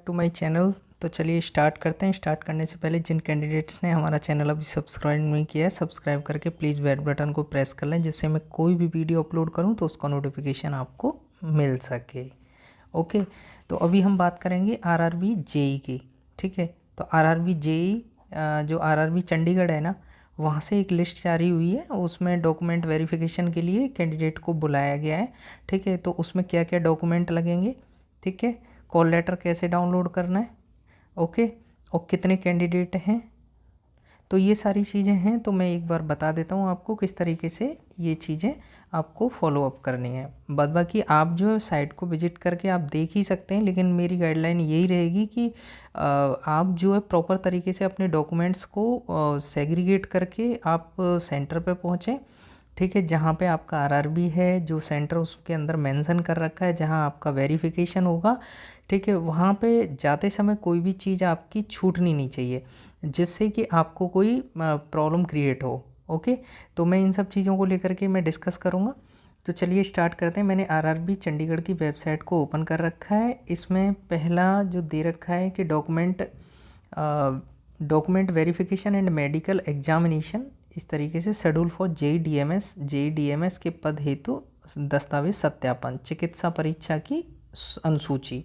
To my channel. तो चलिए start करते हैं। स्टार्ट करने से पहले जिन कैंडिडेट्स ने हमारा चैनल अभी सब्सक्राइब नहीं किया है, सब्सक्राइब करके प्लीज़ बेल बटन को प्रेस कर लें, जिससे मैं कोई भी वीडियो अपलोड करूं तो उसका नोटिफिकेशन आपको मिल सके। ओके, तो अभी हम बात करेंगे आरआरबी जेई की। ठीक है, तो आरआरबी जेई जो आरआरबी चंडीगढ़ है ना, वहाँ से एक लिस्ट जारी हुई है। उसमें डॉक्यूमेंट वेरिफिकेशन के लिए कैंडिडेट को बुलाया गया है। ठीक है, तो उसमें क्या क्या डॉक्यूमेंट लगेंगे, ठीक है, कॉल लेटर कैसे डाउनलोड करना है, ओके, और कितने कैंडिडेट हैं, तो ये सारी चीज़ें हैं। तो मैं एक बार बता देता हूँ आपको किस तरीके से ये चीज़ें आपको फॉलो अप करनी है। बाद बाकी आप जो है साइट को विजिट करके आप देख ही सकते हैं, लेकिन मेरी गाइडलाइन यही रहेगी कि आप जो है प्रॉपर तरीके से अपने डॉक्यूमेंट्स को सेग्रीगेट करके आप सेंटर पे पहुँचें। ठीक है, जहाँ पे आपका आरआरबी है, जो सेंटर उसके अंदर मेंशन कर रखा है जहाँ आपका वेरिफिकेशन होगा। ठीक है, वहाँ पे जाते समय कोई भी चीज़ आपकी छूटनी नहीं चाहिए, जिससे कि आपको कोई प्रॉब्लम क्रिएट हो। ओके, तो मैं इन सब चीज़ों को लेकर के मैं डिस्कस करूँगा। तो चलिए स्टार्ट करते हैं। मैंने आरआरबी चंडीगढ़ की वेबसाइट को ओपन कर रखा है। इसमें पहला जो दे रखा है कि document verification and medical examination, इस तरीके से शेड्यूल फॉर जेईडीएमएस के पद हेतु दस्तावेज सत्यापन, चिकित्सा परीक्षा की अनुसूची।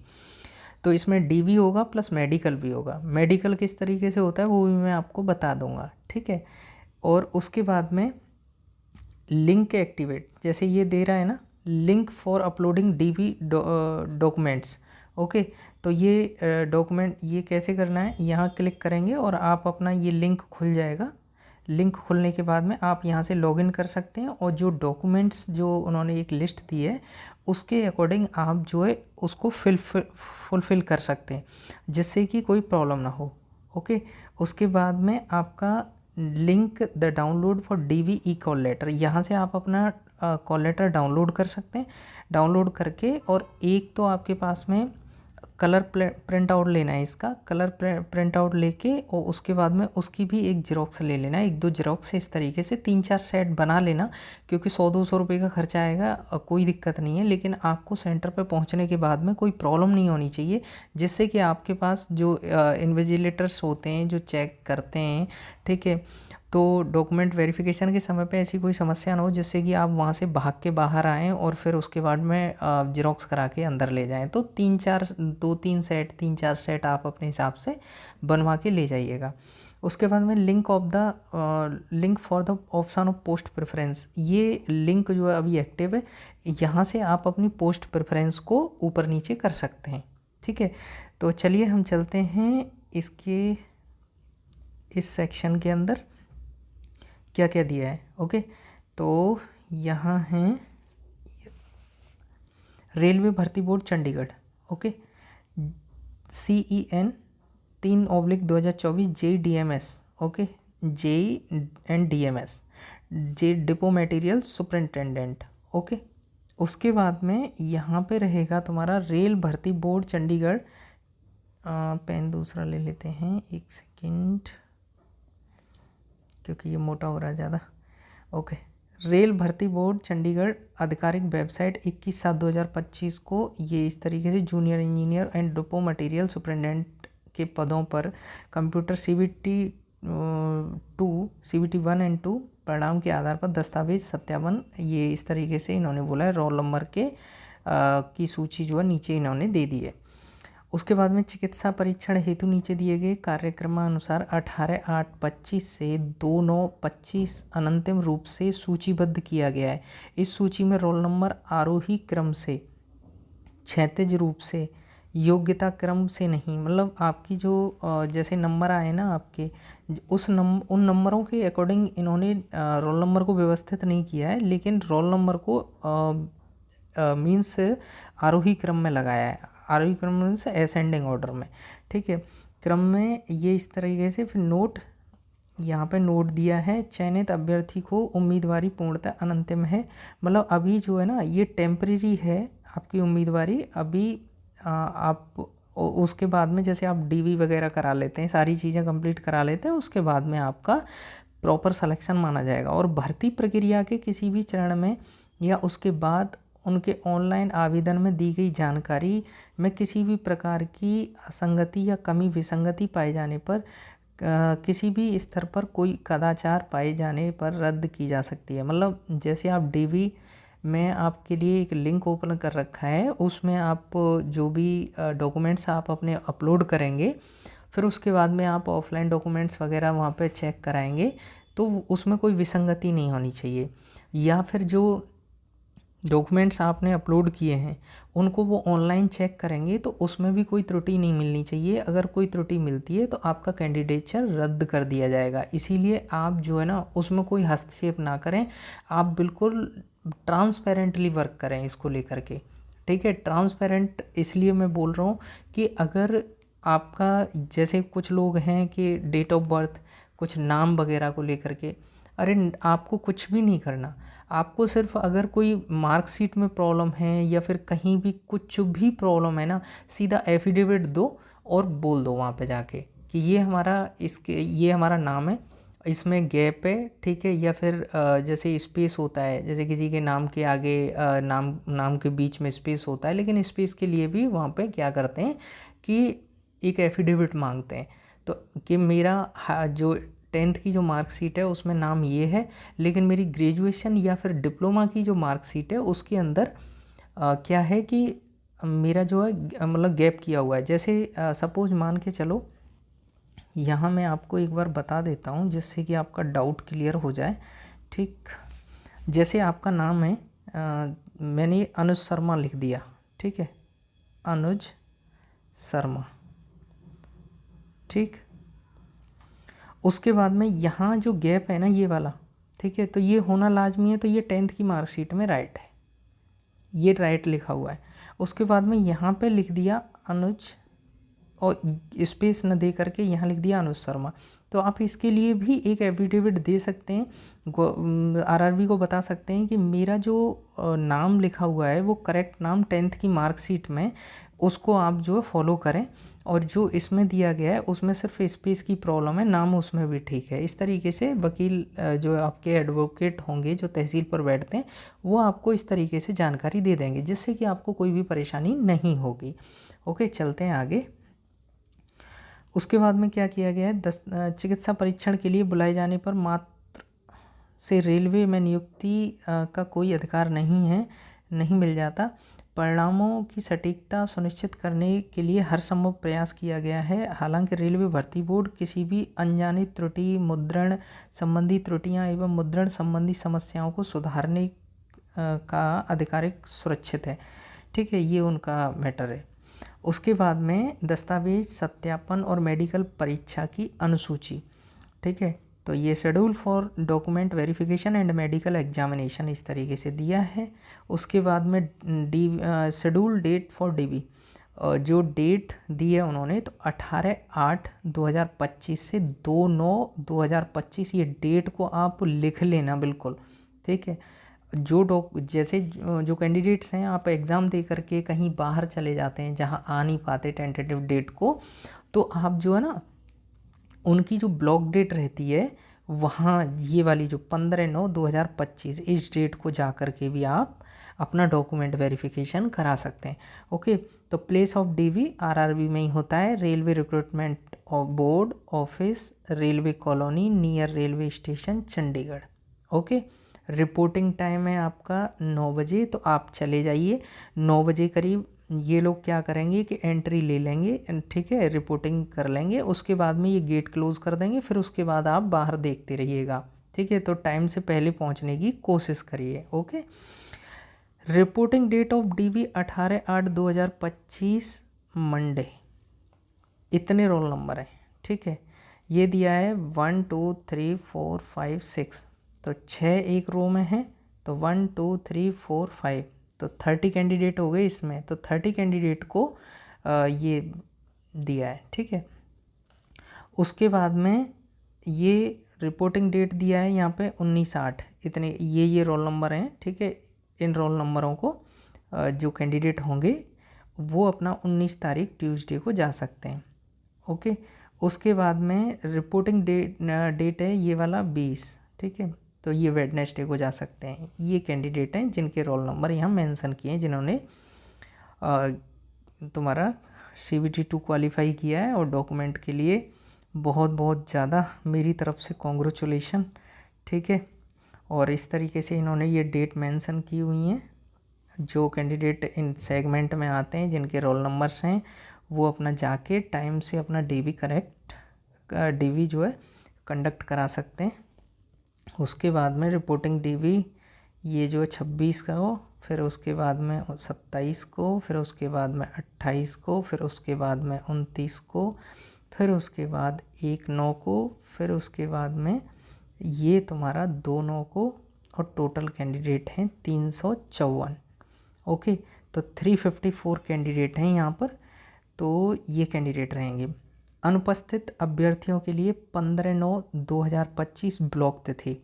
तो इसमें डीवी होगा प्लस मेडिकल भी होगा। मेडिकल किस तरीके से होता है वो भी मैं आपको बता दूंगा। ठीक है, और उसके बाद में लिंक एक्टिवेट, जैसे ये दे रहा है ना, link for uploading DV documents. Okay, तो ये डॉक्यूमेंट ये कैसे करना है, यहाँ क्लिक करेंगे और आप अपना ये लिंक खुल जाएगा। लिंक खुलने के बाद में आप यहाँ से लॉगिन कर सकते हैं, और जो डॉक्यूमेंट्स जो उन्होंने एक लिस्ट दी है उसके अकॉर्डिंग आप जो है उसको फुलफ़िल कर सकते हैं, जिससे कि कोई प्रॉब्लम ना हो। ओके, उसके बाद में आपका link the download for DV E call letter, यहाँ से आप अपना कॉल लेटर डाउनलोड कर सकते हैं। डाउनलोड करके और एक तो आपके पास में कलर प्रिंट आउट लेना है, इसका कलर प्रिंट आउट लेके, और उसके बाद में उसकी भी एक जेरोक्स ले लेना है, एक दो जेरोक्स, इस तरीके से 3-4 सेट बना लेना। क्योंकि 100-200 रुपये का खर्चा आएगा, कोई दिक्कत नहीं है, लेकिन आपको सेंटर पे पहुंचने के बाद में कोई प्रॉब्लम नहीं होनी चाहिए, जिससे कि आपके पास जो इन्विजिलेटर्स होते हैं जो चेक करते हैं, ठीक है, तो डॉक्यूमेंट वेरिफिकेशन के समय पे ऐसी कोई समस्या ना हो, जिससे कि आप वहाँ से भाग के बाहर आएँ और फिर उसके बाद में जेरोक्स करा के अंदर ले जाएँ। तो 3-4 आप अपने हिसाब से बनवा के ले जाइएगा। उसके बाद में link for the option of post preference, ये लिंक जो है अभी एक्टिव है, यहाँ से आप अपनी पोस्ट प्रेफरेंस को ऊपर नीचे कर सकते हैं। ठीक है, तो चलिए हम चलते हैं इसके इस सेक्शन के अंदर क्या क्या दिया है। ओके, तो यहाँ है रेलवे भर्ती board Chandigarh. Okay, CEN 3/2024 JDMS। Okay, JENDMS, जे डिपो मटेरियल सुपरिंटेंडेंट। ओके, उसके बाद में यहाँ पे रहेगा तुम्हारा रेल भर्ती बोर्ड चंडीगढ़। पेन दूसरा ले लेते हैं, एक सेकेंड, क्योंकि ये मोटा हो रहा है ज़्यादा। ओके, रेल भर्ती बोर्ड चंडीगढ़ आधिकारिक वेबसाइट 21/7/2025 को ये इस तरीके से junior engineer and depot material superintendent के पदों पर कंप्यूटर CBT 1 एंड 2 परिणाम के आधार पर दस्तावेज सत्यापन, ये इस तरीके से इन्होंने बोला है। रोल नंबर की सूची जो है नीचे इन्होंने दे दी है। उसके बाद में चिकित्सा परीक्षण हेतु नीचे दिए गए कार्यक्रमानुसार 18/8/25 से 2/9/25 अनंतिम रूप से सूचीबद्ध किया गया है। इस सूची में रोल नंबर आरोही क्रम से, क्षैतिज रूप से, योग्यता क्रम से नहीं, मतलब आपकी जो जैसे नंबर आए ना आपके, उन नंबरों के अकॉर्डिंग इन्होंने रोल नंबर को व्यवस्थित नहीं किया है, लेकिन रोल नंबर को मीन्स आरोही क्रम में लगाया है। आरोही क्रम में से असेंडिंग ऑर्डर में। ठीक है, क्रम में ये इस तरीके से। फिर नोट, यहाँ पे नोट दिया है, चयनित अभ्यर्थी को उम्मीदवारी पूर्णतः अनंतिम है, मतलब अभी जो है ना ये टेम्परेरी है आपकी उम्मीदवारी। अभी आप उसके बाद में जैसे आप डीवी वगैरह करा लेते हैं, सारी चीज़ें कंप्लीट करा लेते हैं, उसके बाद में आपका प्रॉपर सिलेक्शन माना जाएगा। और भर्ती प्रक्रिया के किसी भी चरण में या उसके बाद उनके ऑनलाइन आवेदन में दी गई जानकारी में किसी भी प्रकार की असंगति या कमी विसंगति पाए जाने पर किसी भी स्तर पर कोई कदाचार पाए जाने पर रद्द की जा सकती है। मतलब जैसे आप डीवी में आपके लिए एक लिंक ओपन कर रखा है, उसमें आप जो भी डॉक्यूमेंट्स आप अपने अपलोड करेंगे, फिर उसके बाद में आप ऑफलाइन डॉक्यूमेंट्स वगैरह वहाँ पे चेक कराएंगे, तो उसमें कोई विसंगति नहीं होनी चाहिए। या फिर जो डॉक्यूमेंट्स आपने अपलोड किए हैं उनको वो ऑनलाइन चेक करेंगे तो उसमें भी कोई त्रुटि नहीं मिलनी चाहिए। अगर कोई त्रुटि मिलती है तो आपका कैंडिडेचर रद्द कर दिया जाएगा। इसीलिए आप जो है ना उसमें कोई हस्तक्षेप ना करें, आप बिल्कुल ट्रांसपेरेंटली वर्क करें इसको लेकर के। ठीक है, ट्रांसपेरेंट इसलिए मैं बोल रहा हूँ कि अगर आपका जैसे कुछ लोग हैं कि डेट ऑफ बर्थ, कुछ नाम वगैरह को लेकर के, अरे आपको कुछ भी नहीं करना। आपको सिर्फ अगर कोई मार्कशीट में प्रॉब्लम है या फिर कहीं भी कुछ भी प्रॉब्लम है ना, सीधा एफिडेविट दो और बोल दो वहाँ पे जाके कि ये हमारा नाम है, इसमें गैप है, ठीक है। या फिर जैसे स्पेस होता है, जैसे किसी के नाम के आगे नाम के बीच में स्पेस होता है, लेकिन स्पेस के लिए भी वहाँ पे क्या करते हैं कि एक एफिडेविट मांगते हैं। तो कि मेरा जो 10th की जो मार्कशीट है उसमें नाम ये है, लेकिन मेरी ग्रेजुएशन या फिर डिप्लोमा की जो मार्कशीट है उसके अंदर क्या है कि मेरा जो है मतलब गैप किया हुआ है। जैसे सपोज मान के चलो, यहाँ मैं आपको एक बार बता देता हूँ जिससे कि आपका डाउट क्लियर हो जाए। ठीक, जैसे आपका नाम है मैंने अनुज शर्मा लिख दिया, ठीक है, अनुज शर्मा, ठीक। उसके बाद में यहाँ जो गैप है ना ये वाला, ठीक है, तो ये होना लाजमी है, तो ये 10th की मार्कशीट में राइट है, ये राइट लिखा हुआ है। उसके बाद में यहाँ पे लिख दिया अनुज और स्पेस न दे करके यहाँ लिख दिया अनुज शर्मा। तो आप इसके लिए भी एक एफिडेविट दे सकते हैं, आरआरबी को बता सकते हैं कि मेरा जो नाम लिखा हुआ है वो करेक्ट नाम 10th की मार्कशीट में, उसको आप जो है फॉलो करें, और जो इसमें दिया गया है उसमें सिर्फ स्पेस की प्रॉब्लम है, नाम उसमें भी ठीक है। इस तरीके से वकील जो आपके एडवोकेट होंगे जो तहसील पर बैठते हैं वो आपको इस तरीके से जानकारी दे देंगे, जिससे कि आपको कोई भी परेशानी नहीं होगी। ओके, चलते हैं आगे। उसके बाद में क्या किया गया है, चिकित्सा परीक्षण के लिए बुलाए जाने पर मात्र से रेलवे में नियुक्ति का कोई अधिकार नहीं मिल जाता। परिणामों की सटीकता सुनिश्चित करने के लिए हर संभव प्रयास किया गया है। हालांकि रेलवे भर्ती बोर्ड किसी भी अनजानी त्रुटि, मुद्रण संबंधी त्रुटियां एवं मुद्रण संबंधी समस्याओं को सुधारने का आधिकारिक सुरक्षित है। ठीक है, ये उनका मैटर है। उसके बाद में दस्तावेज सत्यापन और मेडिकल परीक्षा की अनुसूची, ठीक है, तो ये schedule for document verification and medical examination इस तरीके से दिया है। उसके बाद में शेड्यूल डेट फॉर डीवी, जो डेट दी है उन्होंने तो 18/8/2025 से 2/9/2025, ये डेट को आप लिख लेना बिल्कुल, ठीक है। जैसे जो कैंडिडेट्स हैं, आप एग्ज़ाम दे करके कहीं बाहर चले जाते हैं जहां आ नहीं पाते टेंटेटिव डेट को, तो आप जो है ना उनकी जो ब्लॉक डेट रहती है वहाँ ये वाली जो 15/9/2025 इस डेट को जा कर के भी आप अपना डॉक्यूमेंट वेरिफिकेशन करा सकते हैं। ओके, तो प्लेस ऑफ डीवी आरआरबी में ही होता है, railway recruitment board office, railway colony near railway station Chandigarh. Okay, reporting time है आपका 9 बजे, तो आप चले जाइए 9 बजे करीब। ये लोग क्या करेंगे कि एंट्री ले लेंगे, ठीक है, रिपोर्टिंग कर लेंगे, उसके बाद में ये गेट क्लोज कर देंगे, फिर उसके बाद आप बाहर देखते रहिएगा, ठीक है। तो टाइम से पहले पहुंचने की कोशिश करिए। Okay, reporting date of DV 18/8/2025 Monday. इतने रोल नंबर हैं, ठीक है। ये दिया है 1 2 3 4 5 6, तो 6 एक रो में है, तो 1 2 3 4 5, तो 30 कैंडिडेट हो गए इसमें, तो 30 कैंडिडेट को ये दिया है, ठीक है। उसके बाद में ये रिपोर्टिंग डेट दिया है यहाँ पे 19/8, इतने ये रोल नंबर हैं, ठीक है। इन रोल नंबरों को जो कैंडिडेट होंगे वो अपना 19 तारीख ट्यूसडे को जा सकते हैं। ओके, उसके बाद में रिपोर्टिंग डेट है ये वाला 20, ठीक है, तो ये वेडनेसडे को जा सकते हैं। ये कैंडिडेट हैं जिनके रोल नंबर यहाँ मेंशन किए हैं, जिन्होंने तुम्हारा CBT2 क्वालिफाई किया है। और डॉक्यूमेंट के लिए बहुत बहुत ज़्यादा मेरी तरफ से कॉन्ग्रेचुलेशन, ठीक है। और इस तरीके से इन्होंने ये डेट मेंशन की हुई हैं। जो कैंडिडेट इन सेगमेंट में आते हैं, जिनके रोल नंबर्स हैं, वो अपना जाके टाइम से अपना DV जो है कंडक्ट करा सकते हैं। उसके बाद में रिपोर्टिंग DV ये जो है 26 का हो, फिर उसके बाद में 27 को, फिर उसके बाद में 28 को, फिर उसके बाद में 29 को, फिर उसके बाद 1/9 को, फिर उसके बाद में ये तुम्हारा 2/9 को, और टोटल कैंडिडेट हैं 354। ओके, तो 354 कैंडिडेट हैं यहाँ पर। तो ये कैंडिडेट रहेंगे। अनुपस्थित अभ्यर्थियों के लिए 15/9/2025 ब्लॉक तिथि।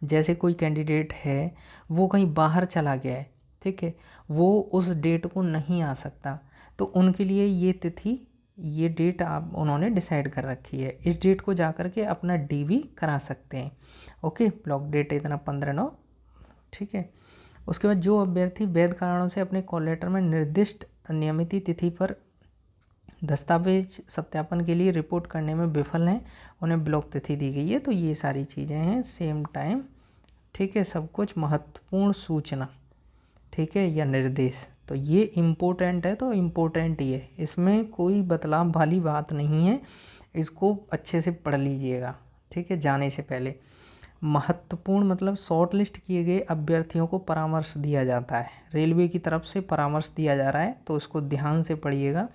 जैसे कोई कैंडिडेट है वो कहीं बाहर चला गया है, ठीक है, वो उस डेट को नहीं आ सकता, तो उनके लिए ये तिथि, ये डेट आप उन्होंने डिसाइड कर रखी है। इस डेट को जा कर के अपना DV करा सकते हैं। ओके, ब्लॉक डेट इतना 15/9, ठीक है। उसके बाद जो अभ्यर्थी वैध कारणों से अपने कॉल लेटर में निर्दिष्ट नियमित तिथि पर दस्तावेज सत्यापन के लिए रिपोर्ट करने में विफल हैं, उन्हें ब्लॉक तिथि दी गई है। तो ये सारी चीज़ें हैं, सेम टाइम, ठीक है, सब कुछ महत्वपूर्ण सूचना, ठीक है, या निर्देश। तो ये इम्पोर्टेंट है, तो इम्पोर्टेंट ही है, इसमें कोई बदलाव वाली बात नहीं है। इसको अच्छे से पढ़ लीजिएगा, ठीक है, जाने से पहले। महत्वपूर्ण मतलब शॉर्ट लिस्ट किए गए अभ्यर्थियों को परामर्श दिया जाता है, रेलवे की तरफ से परामर्श दिया जा रहा है, तो उसको ध्यान से पढ़िएगा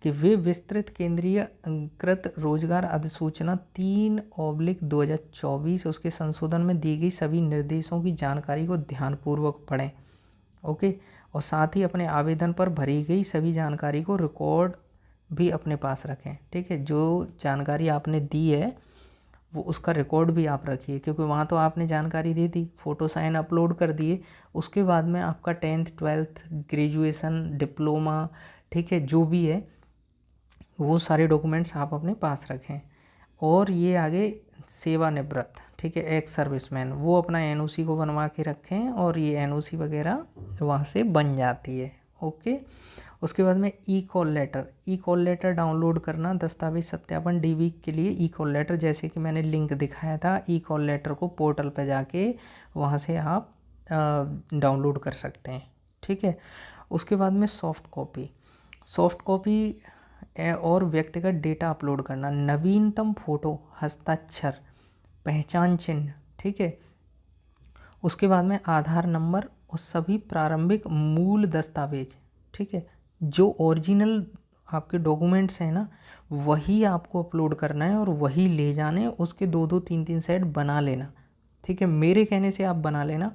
कि वे विस्तृत केंद्रीयकृत रोजगार अधिसूचना 3/2024 उसके संशोधन में दी गई सभी निर्देशों की जानकारी को ध्यानपूर्वक पढ़ें। ओके, और साथ ही अपने आवेदन पर भरी गई सभी जानकारी को रिकॉर्ड भी अपने पास रखें, ठीक है। जो जानकारी आपने दी है वो उसका रिकॉर्ड भी आप रखिए, क्योंकि वहाँ तो आपने जानकारी दे दी, फ़ोटो साइन अपलोड कर दिए, उसके बाद में आपका 10th 12th ग्रेजुएशन डिप्लोमा, ठीक है, जो भी है वो सारे डॉक्यूमेंट्स आप अपने पास रखें। और ये आगे सेवानिवृत्त, ठीक है, एक्स सर्विसमैन, वो अपना NOC को बनवा के रखें, और ये NOC वगैरह वहाँ से बन जाती है। ओके, उसके बाद में ई कॉल लेटर डाउनलोड करना, दस्तावेज सत्यापन DV के लिए ई कॉल लेटर, जैसे कि मैंने लिंक दिखाया था, ई कॉल लेटर को पोर्टल पे जाके वहाँ से आप डाउनलोड कर सकते हैं, ठीक है। उसके बाद में सॉफ्ट कॉपी और व्यक्तिगत डेटा अपलोड करना, नवीनतम फोटो, हस्ताक्षर, पहचान चिन्ह, ठीक है। उसके बाद में आधार नंबर और सभी प्रारंभिक मूल दस्तावेज, ठीक है, जो ओरिजिनल आपके डॉक्यूमेंट्स हैं ना, वही आपको अपलोड करना है और वही ले जाने, उसके 2-2 3-3 सेट बना लेना, ठीक है। मेरे कहने से आप बना लेना,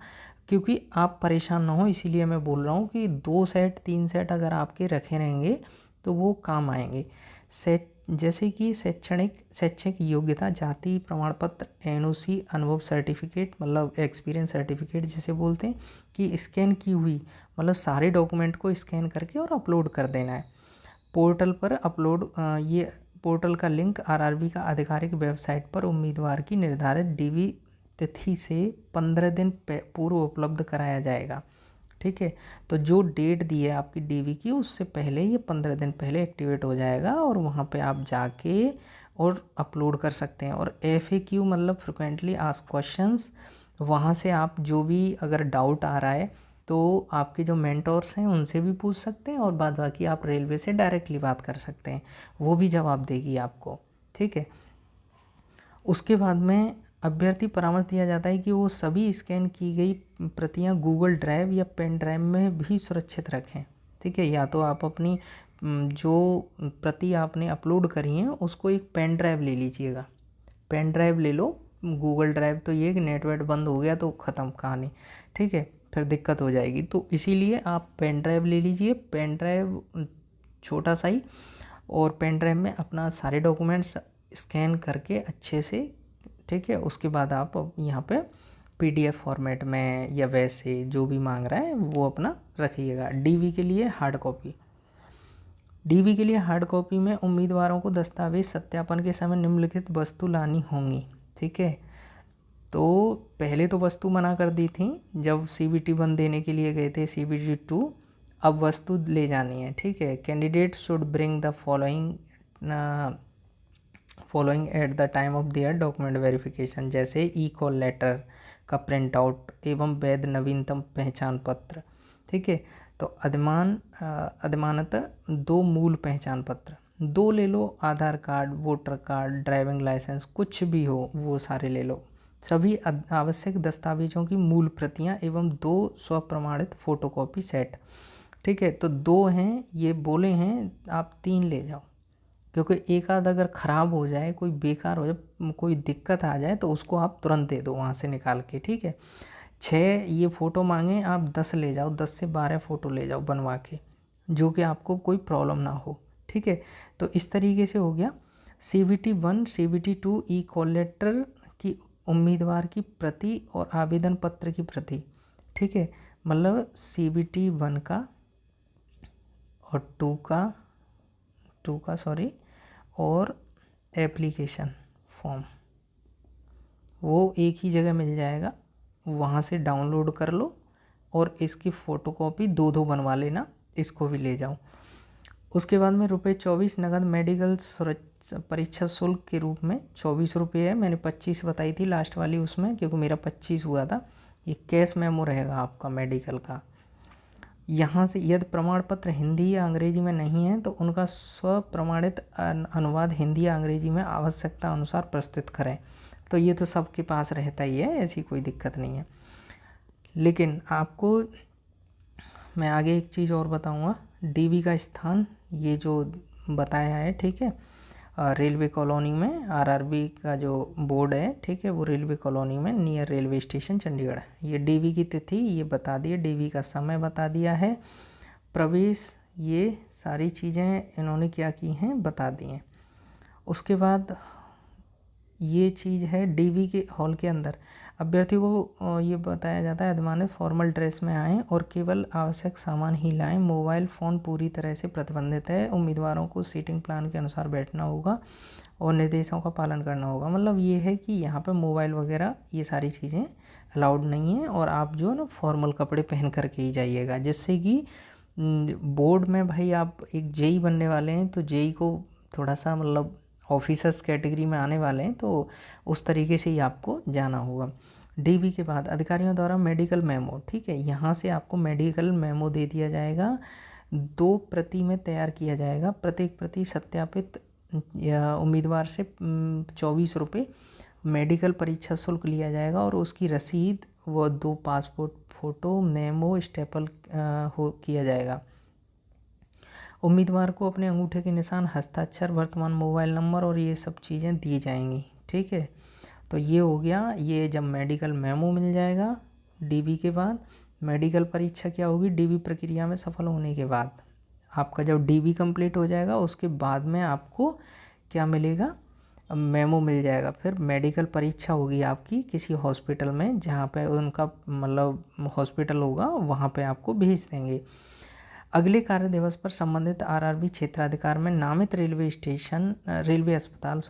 क्योंकि आप परेशान ना हो, इसीलिए मैं बोल रहा हूँ कि 2 सेट 3 सेट अगर आपके रखे रहेंगे तो वो काम आएंगे। जैसे कि शैक्षिक योग्यता, जाति प्रमाण पत्र, NOC, अनुभव सर्टिफिकेट मतलब एक्सपीरियंस सर्टिफिकेट जिसे बोलते हैं, कि स्कैन की हुई, मतलब सारे डॉक्यूमेंट को स्कैन करके और अपलोड कर देना है पोर्टल पर। ये पोर्टल का लिंक RRB का आधिकारिक वेबसाइट पर उम्मीदवार की निर्धारित DV तिथि से 15 दिन पूर्व उपलब्ध कराया जाएगा, ठीक है। तो जो डेट दी है आपकी DV की, उससे पहले ये 15 दिन पहले एक्टिवेट हो जाएगा, और वहाँ पे आप जाके और अपलोड कर सकते हैं। और FAQ मतलब फ्रिक्वेंटली आस्क्ड क्वेश्चंस, वहाँ से आप जो भी अगर डाउट आ रहा है तो आपके जो मेंटोर्स हैं उनसे भी पूछ सकते हैं, और बाद बाकी आप रेलवे से डायरेक्टली बात कर सकते हैं, वो भी जवाब देगी आपको, ठीक है। उसके बाद में अभ्यर्थी परामर्श दिया जाता है कि वो सभी स्कैन की गई प्रतियां गूगल ड्राइव या पेन ड्राइव में भी सुरक्षित रखें, ठीक है। या तो आप अपनी जो प्रति आपने अपलोड करी हैं उसको एक पेन ड्राइव ले लीजिएगा, पेन ड्राइव ले लो। गूगल ड्राइव तो ये कि नेटवर्क बंद हो गया तो ख़त्म कहानी, ठीक है, फिर दिक्कत हो जाएगी। तो इसीलिए आप पेन ड्राइव ले लीजिए, पेन ड्राइव छोटा सा ही, और पेन ड्राइव में अपना सारे डॉक्यूमेंट्स स्कैन करके अच्छे से, ठीक है। उसके बाद आप यहाँ पे PDF फॉर्मेट में या वैसे जो भी मांग रहा है वो अपना रखिएगा। DV के लिए हार्ड कॉपी में उम्मीदवारों को दस्तावेज सत्यापन के समय निम्नलिखित वस्तु लानी होंगी, ठीक है। तो पहले तो वस्तु मना कर दी थी जब CBT 1 देने के लिए गए थे, CBT 2 अब वस्तु ले जानी है, ठीक है। Candidate should bring the following at the time of their document verification, जैसे ई कॉल लेटर का प्रिंट आउट एवं वैध नवीनतम पहचान पत्र, ठीक है। तो अधिमानतः 2 मूल पहचान पत्र, 2 ले लो, Aadhaar card, voter card, driving licence, कुछ भी हो वो सारे ले लो। सभी आवश्यक दस्तावेजों की मूल प्रतियां एवं 2 स्वप्रमाणित फोटोकॉपी सेट, ठीक है। तो 2 हैं, ये बोले हैं, आप 3 ले जाओ, क्योंकि एक आध अगर ख़राब हो जाए, कोई बेकार हो जाए, कोई दिक्कत आ जाए तो उसको आप तुरंत दे दो वहाँ से निकाल के, ठीक है। 6 ये फ़ोटो मांगे, आप 10 ले जाओ, 10 से 12 फ़ोटो ले जाओ बनवा के, जो कि आपको कोई प्रॉब्लम ना हो, ठीक है। तो इस तरीके से हो गया। CBT 1 CBT 2 ई कॉल लेटर की उम्मीदवार की प्रति और आवेदन पत्र की प्रति, ठीक है। मतलब CBT 1 का और 2 का सॉरी, और एप्लीकेशन फॉर्म वो एक ही जगह मिल जाएगा, वहाँ से डाउनलोड कर लो और इसकी फ़ोटोकॉपी 2 बनवा लेना, इसको भी ले जाओ। उसके बाद में ₹24 नगद मेडिकल परीक्षा शुल्क के रूप में 24 रुपये है, मैंने 25 बताई थी लास्ट वाली उसमें, क्योंकि मेरा 25 हुआ था। ये कैश मेमो रहेगा आपका मेडिकल का। यहाँ से यदि प्रमाण पत्र हिंदी या अंग्रेजी में नहीं है तो उनका स्वप्रमाणित अनुवाद हिंदी या अंग्रेजी में आवश्यकता अनुसार प्रस्तुत करें। तो ये तो सबके पास रहता ही है, ऐसी कोई दिक्कत नहीं है। लेकिन आपको मैं आगे एक चीज़ और बताऊंगा, DV का स्थान ये जो बताया है, ठीक है। रेलवे कॉलोनी में RRB का जो बोर्ड है, ठीक है, वो रेलवे कॉलोनी में नियर रेलवे स्टेशन चंडीगढ़। ये DV की तिथि ये बता दिए, DV का समय बता दिया है, प्रवेश, ये सारी चीज़ें इन्होंने क्या की हैं बता दी हैं। उसके बाद ये चीज़ है DV के हॉल के अंदर अभ्यर्थी को ये बताया जाता है अधिमानतः फॉर्मल ड्रेस में आएँ और केवल आवश्यक सामान ही लाएं। मोबाइल फ़ोन पूरी तरह से प्रतिबंधित है। उम्मीदवारों को सीटिंग प्लान के अनुसार बैठना होगा और निर्देशों का पालन करना होगा। मतलब ये है कि यहाँ पे मोबाइल वगैरह ये सारी चीज़ें अलाउड नहीं है और आप जो है ना फॉर्मल कपड़े पहन करके ही जाइएगा, जिससे कि बोर्ड में भाई आप एक JEE बनने वाले हैं तो JEE को थोड़ा सा मतलब ऑफिसर्स कैटेगरी में आने वाले हैं, तो उस तरीके से ही आपको जाना होगा। DV के बाद अधिकारियों द्वारा मेडिकल मेमो, ठीक है, यहाँ से आपको मेडिकल मेमो दे दिया जाएगा, 2 प्रति में तैयार किया जाएगा। प्रत्येक प्रति सत्यापित उम्मीदवार से 24 रुपये मेडिकल परीक्षा शुल्क लिया जाएगा और उसकी रसीद व 2 पासपोर्ट फ़ोटो मेमो स्टेपल किया जाएगा। उम्मीदवार को अपने अंगूठे के निशान, हस्ताक्षर, वर्तमान मोबाइल नंबर और ये सब चीज़ें दी जाएंगी, ठीक है। तो ये हो गया, ये जब मेडिकल मेमो मिल जाएगा। DV के बाद मेडिकल परीक्षा क्या होगी, DV प्रक्रिया में सफल होने के बाद आपका जब DV कंप्लीट हो जाएगा उसके बाद में आपको क्या मिलेगा, मेमो मिल जाएगा। फिर मेडिकल परीक्षा होगी आपकी किसी हॉस्पिटल में, जहाँ पे उनका मतलब हॉस्पिटल होगा वहाँ पे आपको भेज देंगे। अगले कार्य दिवस पर संबंधित RRB क्षेत्राधिकार में नामित रेलवे अस्पताल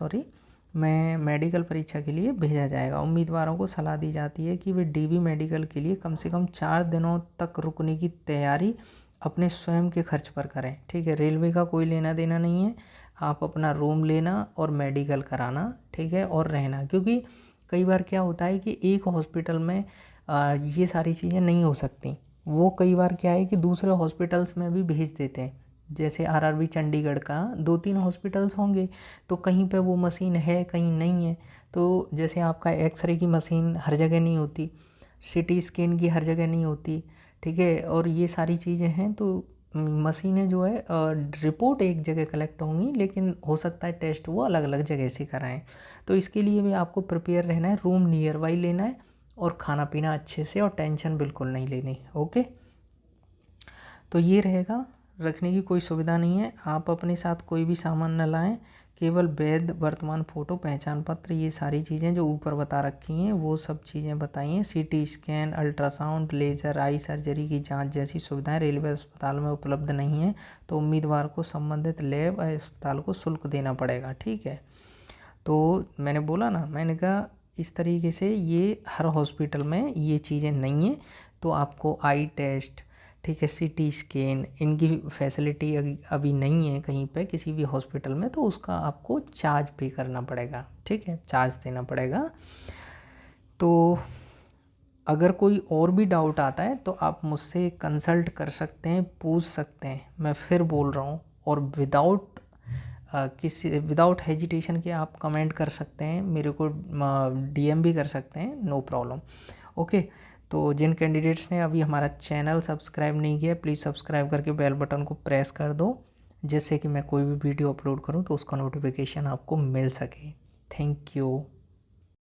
में मेडिकल परीक्षा के लिए भेजा जाएगा। उम्मीदवारों को सलाह दी जाती है कि वे DV मेडिकल के लिए कम से कम 4 दिनों तक रुकने की तैयारी अपने स्वयं के खर्च पर करें, ठीक है। रेलवे का कोई लेना देना नहीं है, आप अपना रूम लेना और मेडिकल कराना, ठीक है, और रहना। क्योंकि कई बार क्या होता है कि एक हॉस्पिटल में ये सारी चीज़ें नहीं हो सकती, वो कई बार क्या है कि दूसरे हॉस्पिटल्स में भी भेज देते हैं। जैसे RRB चंडीगढ़ का 2-3 हॉस्पिटल्स होंगे, तो कहीं पे वो मशीन है कहीं नहीं है। तो जैसे आपका एक्सरे की मशीन हर जगह नहीं होती, CT स्कैन की हर जगह नहीं होती, ठीक है, और ये सारी चीज़ें हैं। तो मशीनें जो है रिपोर्ट एक जगह कलेक्ट होंगी, लेकिन हो सकता है टेस्ट वो अलग अलग जगह से कराएं। तो इसके लिए भी आपको प्रिपेयर रहना है, रूम नियर बाई लेना है और खाना पीना अच्छे से, और टेंशन बिल्कुल नहीं लेनी, ओके। तो ये रहेगा, रखने की कोई सुविधा नहीं है, आप अपने साथ कोई भी सामान न लाएं, केवल वैध वर्तमान फ़ोटो, पहचान पत्र, ये सारी चीज़ें जो ऊपर बता रखी हैं वो सब चीज़ें बताई हैं। CT scan, ultrasound, laser, eye surgery की जांच जैसी सुविधाएं रेलवे अस्पताल में उपलब्ध नहीं है, तो उम्मीदवार को संबंधित लैब अस्पताल को शुल्क देना पड़ेगा, ठीक है। तो मैंने बोला ना, मैंने कहा इस तरीके से ये हर हॉस्पिटल में ये चीज़ें नहीं हैं। तो आपको आई टेस्ट, ठीक है, सीटी स्कैन, इनकी फैसिलिटी अभी नहीं है कहीं पे किसी भी हॉस्पिटल में, तो उसका आपको चार्ज पे करना पड़ेगा, ठीक है, चार्ज देना पड़ेगा। तो अगर कोई और भी डाउट आता है तो आप मुझसे कंसल्ट कर सकते हैं, पूछ सकते हैं, मैं फिर बोल रहा हूँ। और विदाउट हेजिटेशन के आप कमेंट कर सकते हैं, मेरे को डीएम भी कर सकते हैं, नो प्रॉब्लम। ओके, तो जिन कैंडिडेट्स ने अभी हमारा चैनल सब्सक्राइब नहीं किया, प्लीज़ सब्सक्राइब करके बेल बटन को प्रेस कर दो, जिससे कि मैं कोई भी वीडियो अपलोड करूँ तो उसका नोटिफिकेशन आपको मिल सके। Thank you.